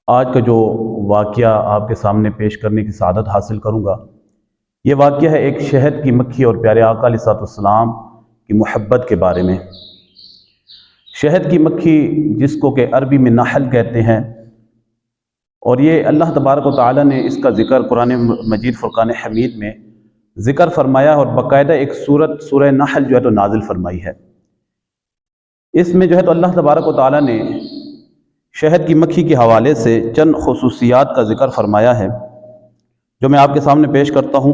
آج کا جو واقعہ آپ کے سامنے پیش کرنے کی سعادت حاصل کروں گا، یہ واقعہ ہے ایک شہد کی مکھی اور پیارے آقا علیہ الصلوۃ والسلام کی محبت کے بارے میں۔ شہد کی مکھی جس کو کہ عربی میں نحل کہتے ہیں، اور یہ اللہ تبارک و تعالیٰ نے اس کا ذکر قرآن مجید فرقان حمید میں ذکر فرمایا اور باقاعدہ ایک سورہ نحل جو ہے تو نازل فرمائی ہے۔ اس میں جو ہے تو اللہ تبارک و تعالیٰ نے شہد کی مکھی کے حوالے سے چند خصوصیات کا ذکر فرمایا ہے، جو میں آپ کے سامنے پیش کرتا ہوں۔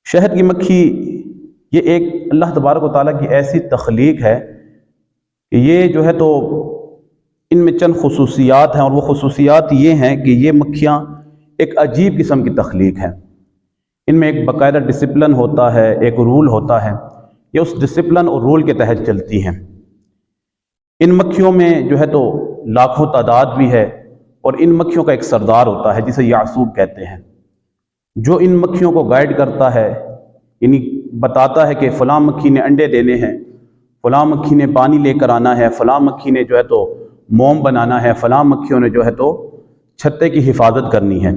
شہد کی مکھی یہ ایک اللہ تبارک و تعالیٰ کی ایسی تخلیق ہے کہ یہ جو ہے تو ان میں چند خصوصیات ہیں، اور وہ خصوصیات یہ ہیں کہ یہ مکھیاں ایک عجیب قسم کی تخلیق ہیں۔ ان میں ایک باقاعدہ ڈسپلن ہوتا ہے، ایک رول ہوتا ہے، یہ اس ڈسپلن اور رول کے تحت چلتی ہیں۔ ان مکھیوں میں جو ہے تو لاکھوں تعداد بھی ہے، اور ان مکھیوں کا ایک سردار ہوتا ہے جسے یعصوب کہتے ہیں، جو ان مکھیوں کو گائیڈ کرتا ہے، یعنی بتاتا ہے کہ فلاں مکھی نے انڈے دینے ہیں، فلاں مکھی نے پانی لے کر آنا ہے، فلاں مکھی نے جو ہے تو موم بنانا ہے، فلاں مکھیوں نے جو ہے تو چھتے کی حفاظت کرنی ہے۔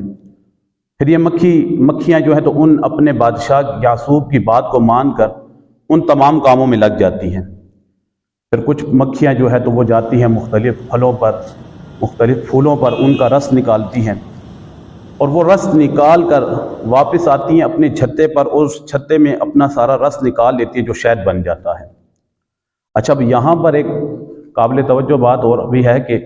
پھر یہ مکھیاں جو ہے تو ان اپنے بادشاہ یعصوب کی بات کو مان کر ان تمام کاموں میں لگ جاتی ہیں۔ پھر کچھ مکھیاں جو ہے تو وہ جاتی ہیں مختلف پھلوں پر، مختلف پھولوں پر ان کا رس نکالتی ہیں، اور وہ رس نکال کر واپس آتی ہیں اپنے چھتے پر، اور اس چھتے میں اپنا سارا رس نکال لیتی ہیں جو شہد بن جاتا ہے۔ اچھا، اب یہاں پر ایک قابل توجہ بات اور بھی ہے کہ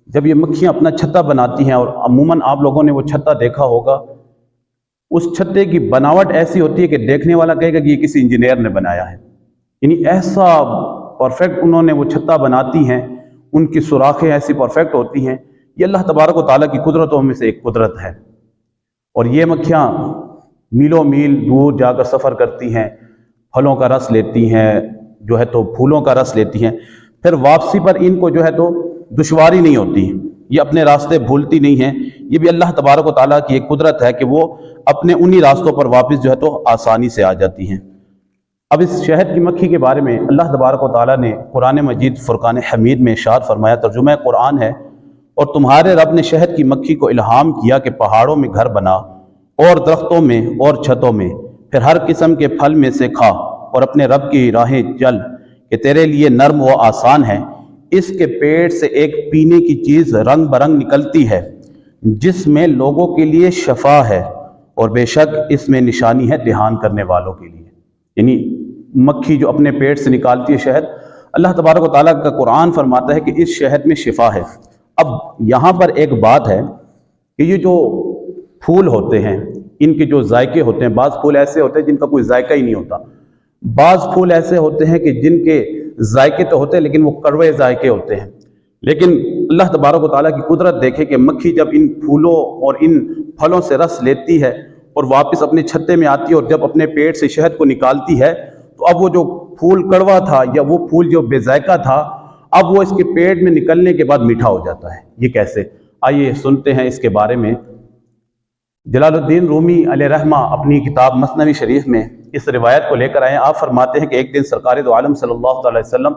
جب یہ مکھیاں اپنا چھتا بناتی ہیں، اور عموماً آپ لوگوں نے وہ چھتا دیکھا ہوگا، اس چھتے کی بناوٹ ایسی ہوتی ہے کہ دیکھنے والا کہے گا کہ یہ کسی انجینئر نے بنایا ہے، یعنی ایسا پرفیکٹ انہوں نے وہ چھتا بناتی ہیں، ان کی سوراخیں ایسی پرفیکٹ ہوتی ہیں۔ یہ اللہ تبارک و تعالیٰ کی قدرتوں میں سے ایک قدرت ہے، اور یہ مکھیاں میلوں میل دور جا کر سفر کرتی ہیں، پھلوں کا رس لیتی ہیں، جو ہے تو پھولوں کا رس لیتی ہیں، پھر واپسی پر ان کو جو ہے تو دشواری نہیں ہوتی، یہ اپنے راستے بھولتی نہیں ہیں۔ یہ بھی اللہ تبارک و تعالیٰ کی ایک قدرت ہے کہ وہ اپنے انہی راستوں پر واپس جو ہے تو آسانی سے آ جاتی ہیں۔ اب اس شہد کی مکھی کے بارے میں اللہ تبارک و تعالیٰ نے قرآن مجید فرقان حمید میں ارشاد فرمایا، ترجمہ قرآن ہے، اور تمہارے رب نے شہد کی مکھی کو الہام کیا کہ پہاڑوں میں گھر بنا، اور درختوں میں اور چھتوں میں، پھر ہر قسم کے پھل میں سے کھا، اور اپنے رب کی راہیں چل کہ تیرے لیے نرم و آسان ہے۔ اس کے پیٹ سے ایک پینے کی چیز رنگ برنگ نکلتی ہے جس میں لوگوں کے لیے شفا ہے، اور بے شک اس میں نشانی ہے دھیان کرنے والوں کے لیے۔ یعنی مکھی جو اپنے پیٹ سے نکالتی ہے شہد، اللہ تبارک و تعالیٰ کا قرآن فرماتا ہے کہ اس شہد میں شفا ہے۔ اب یہاں پر ایک بات ہے کہ یہ جو پھول ہوتے ہیں، ان کے جو ذائقے ہوتے ہیں، بعض پھول ایسے ہوتے ہیں جن کا کوئی ذائقہ ہی نہیں ہوتا، بعض پھول ایسے ہوتے ہیں کہ جن کے ذائقے تو ہوتے ہیں لیکن وہ کڑوے ذائقے ہوتے ہیں۔ لیکن اللہ تبارک و تعالیٰ کی قدرت دیکھے کہ مکھی جب ان پھولوں اور ان پھلوں سے رس لیتی ہے اور واپس اپنے چھتے میں آتی ہے، اور جب اپنے پیٹ سے شہد کو نکالتی ہے، تو اب وہ جو پھول کڑوا تھا یا وہ پھول جو بے ذائقہ تھا، اب وہ اس کے پیٹ میں نکلنے کے بعد میٹھا ہو جاتا ہے۔ یہ کیسے؟ آئیے سنتے ہیں اس کے بارے میں۔ جلال الدین رومی علیہ رحمہ اپنی کتاب مثنوی شریف میں اس روایت کو لے کر آئے۔ آپ فرماتے ہیں کہ ایک دن سرکار دو عالم صلی اللہ علیہ وسلم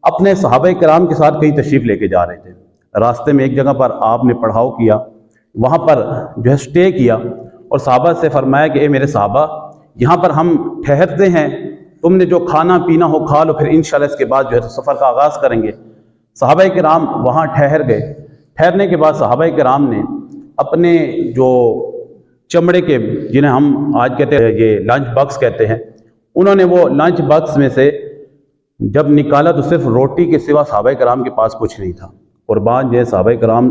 اپنے صحابہ کرام کے ساتھ کہیں تشریف لے کے جا رہے تھے۔ راستے میں ایک جگہ پر آپ نے پڑاؤ کیا، وہاں پر جو ہے سٹے کیا، اور صحابہ سے فرمایا کہ اے میرے صحابہ، یہاں پر ہم ٹھہرتے ہیں، تم نے جو کھانا پینا ہو کھا لو، پھر انشاءاللہ اس کے بعد جو ہے سفر کا آغاز کریں گے۔ صحابہ کرام وہاں ٹھہر گئے۔ ٹھہرنے کے بعد صحابہ کرام نے اپنے جو چمڑے کے، جنہیں ہم آج کہتے ہیں یہ لنچ باکس کہتے ہیں، انہوں نے وہ لنچ باکس میں سے جب نکالا تو صرف روٹی کے سوا صحابہ کرام کے پاس کچھ نہیں تھا۔ قربان جائے صحابہ کرام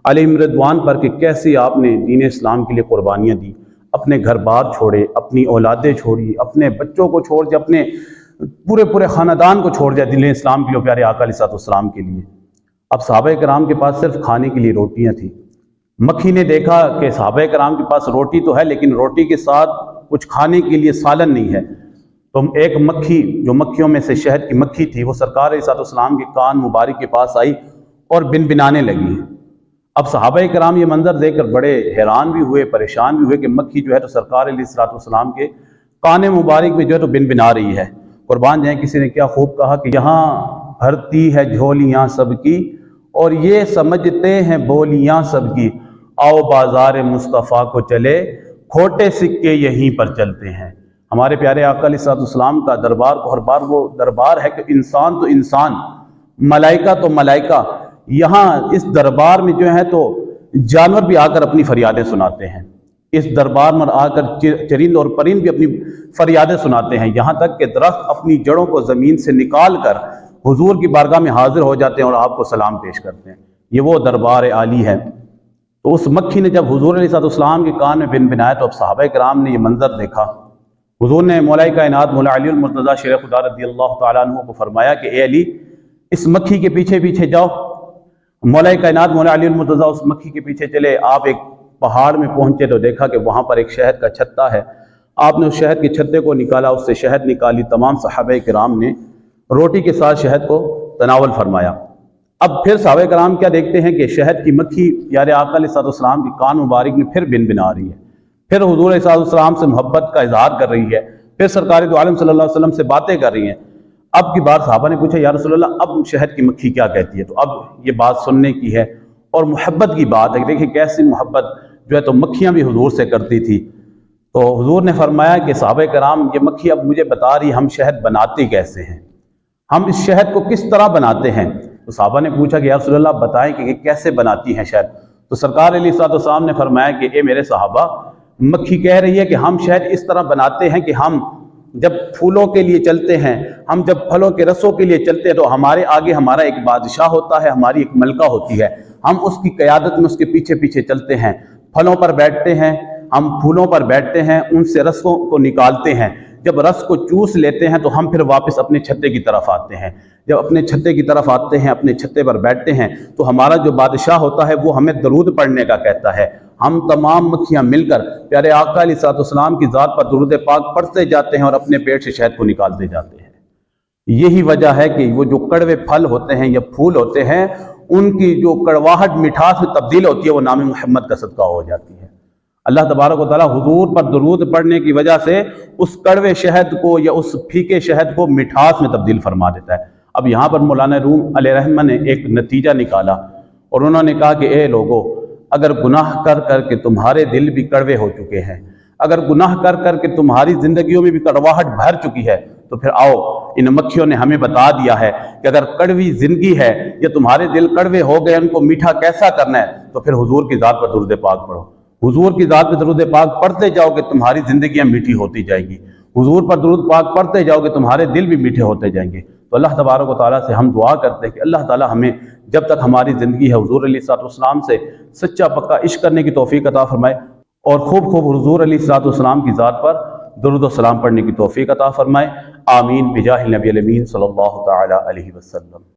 علیہم رضوان پر کہ کیسی آپ نے دین اسلام کے لیے قربانیاں دی، اپنے گھر بار چھوڑے، اپنی اولادیں چھوڑی، اپنے بچوں کو چھوڑ دیا، اپنے پورے خاندان کو چھوڑ دیا دین اسلام کے لیے، پیارے آقا علیہ الصلوۃ والسلام کے لیے۔ اب صحابہ کرام کے پاس صرف کھانے کے لیے روٹیاں تھیں۔ مکھی نے دیکھا کہ صحابہ کرام کے پاس روٹی تو ہے لیکن روٹی کے ساتھ کچھ کھانے کے لیے سالن نہیں ہے، تو ایک مکھی جو مکھیوں میں سے شہد کی مکھی تھی، وہ سرکار علیہ الصلوۃ والسلام کے کان مبارک کے پاس آئی اور بنبنانے لگی۔ اب صحابہ کرام یہ منظر دیکھ کر بڑے حیران بھی ہوئے، پریشان بھی ہوئے کہ مکھی جو ہے تو سرکار علیہ الصلوۃ والسلام کے کان مبارک میں جو ہے تو بنبنا رہی ہے۔ قربان جائیں، کسی نے کیا خوب کہا کہ یہاں بھرتی ہے جھولیاں سب کی، اور یہ سمجھتے ہیں بولیاں سب کی، آؤ بازار مصطفیٰ کو چلے، کھوٹے سکے یہیں پر چلتے ہیں۔ ہمارے پیارے آقا علیہ السلام کا دربار ہر بار وہ دربار ہے کہ انسان تو انسان، ملائکہ تو ملائکہ، یہاں اس دربار میں جو ہے تو جانور بھی آ کر اپنی فریادیں سناتے ہیں، اس دربار میں آ کر چرند اور پرند بھی اپنی فریادیں سناتے ہیں، یہاں تک کہ درخت اپنی جڑوں کو زمین سے نکال کر حضور کی بارگاہ میں حاضر ہو جاتے ہیں اور آپ کو سلام پیش کرتے ہیں۔ یہ وہ دربار عالی ہے۔ تو اس مکھی نے جب حضور علیہ السلام کے کان میں بنبنایا تو اب صحابہ کرام نے یہ منظر دیکھا۔ حضور نے مولا کائنات مولا علی المرتضیٰ شیر خدا رضی اللہ تعالیٰ عنہ کو فرمایا کہ اے علی، اس مکھی کے پیچھے پیچھے جاؤ۔ مولا کائنات مولا علی المرتضیٰ اس مکھی کے پیچھے چلے۔ آپ ایک پہاڑ میں پہنچے تو دیکھا کہ وہاں پر ایک شہد کا چھتا ہے۔ آپ نے اس شہد کے چھتے کو نکالا، اس سے شہد نکالی، تمام صحابہ کرام نے روٹی کے ساتھ شہد کو تناول فرمایا۔ اب پھر صحابہ کرام کیا دیکھتے ہیں کہ شہد کی مکھی پیارے آقا علیہ السلام کی کان مبارک میں پھر بنبنا رہی ہے، پھر حضور علیہ السلام سے محبت کا اظہار کر رہی ہے، پھر سرکار دو عالم صلی اللہ علیہ وسلم سے باتیں کر رہی ہیں۔ اب کی بار صحابہ نے پوچھا یا رسول اللہ اب شہد کی مکھی کیا کہتی ہے؟ تو اب یہ بات سننے کی ہے اور محبت کی بات ہے۔ دیکھیں کیسی محبت جو ہے تو مکھیاں بھی حضور سے کرتی تھی۔ تو حضور نے فرمایا کہ صحابہ کرام یہ مکھی اب مجھے بتا رہی ہم شہد بناتے کیسے ہیں، ہم اس شہد کو کس طرح بناتے ہیں؟ تو صحابہ نے پوچھا کہ یا رسول اللہ بتائیں کہ کیسے بناتی ہیں شہد؟ تو سرکار علیہ السلام نے فرمایا کہ اے میرے صحابہ، مکھی کہہ رہی ہے کہ ہم شہد اس طرح بناتے ہیں کہ ہم جب پھولوں کے لیے چلتے ہیں، ہم جب پھلوں کے رسوں کے لیے چلتے ہیں تو ہمارے آگے ہمارا ایک بادشاہ ہوتا ہے، ہماری ایک ملکہ ہوتی ہے، ہم اس کی قیادت میں اس کے پیچھے پیچھے چلتے ہیں، پھلوں پر بیٹھتے ہیں، ہم پھولوں پر بیٹھتے ہیں، ان سے رسوں کو نکالتے ہیں، جب رس کو چوس لیتے ہیں تو ہم پھر واپس اپنے چھتے کی طرف آتے ہیں، جب اپنے چھتے کی طرف آتے ہیں، اپنے چھتے پر بیٹھتے ہیں تو ہمارا جو بادشاہ ہوتا ہے وہ ہمیں درود پڑھنے کا کہتا ہے، ہم تمام مکھیاں مل کر پیارے آقا علیہ السلام کی ذات پر درود پاک پڑھتے جاتے ہیں اور اپنے پیٹ سے شہد کو نکالتے جاتے ہیں۔ یہی وجہ ہے کہ وہ جو کڑوے پھل ہوتے ہیں یا پھول ہوتے ہیں ان کی جو کڑواہٹ مٹھاس میں تبدیل ہوتی ہے وہ نام محمد کا صدقہ ہو جاتی ہے۔ اللہ تبارک و تعالیٰ حضور پر درود پڑھنے کی وجہ سے اس کڑوے شہد کو یا اس پھیکے شہد کو مٹھاس میں تبدیل فرما دیتا ہے۔ اب یہاں پر مولانا روم علیہ رحمہ نے ایک نتیجہ نکالا اور انہوں نے کہا کہ اے لوگو، اگر گناہ کر کر کے تمہارے دل بھی کڑوے ہو چکے ہیں، اگر گناہ کر کر کے تمہاری زندگیوں میں بھی کڑواہٹ بھر چکی ہے تو پھر آؤ، ان مکھیوں نے ہمیں بتا دیا ہے کہ اگر کڑوی زندگی ہے یا تمہارے دل کڑوے ہو گئے ان کو میٹھا کیسا کرنا ہے، تو پھر حضور کی ذات پر درود پاک پڑھو۔ حضور کی ذات پر درود پاک پڑھتے جاؤ کہ تمہاری زندگیاں میٹھی ہوتی جائیں گی، حضور پر درود پاک پڑھتے جاؤ کہ تمہارے دل بھی میٹھے ہوتے جائیں گے۔ تو اللہ تبارک و تعالیٰ سے ہم دعا کرتے ہیں کہ اللہ تعالیٰ ہمیں جب تک ہماری زندگی ہے حضور علیہ السلام سے سچا پکا عشق کرنے کی توفیق عطا فرمائے اور خوب خوب حضور علیہ السلام کی ذات پر درود و سلام پڑھنے کی توفیق عطا فرمائے۔ آمین بجاہ النبی الامین صلی اللہ تعالیٰ علیہ وسلم۔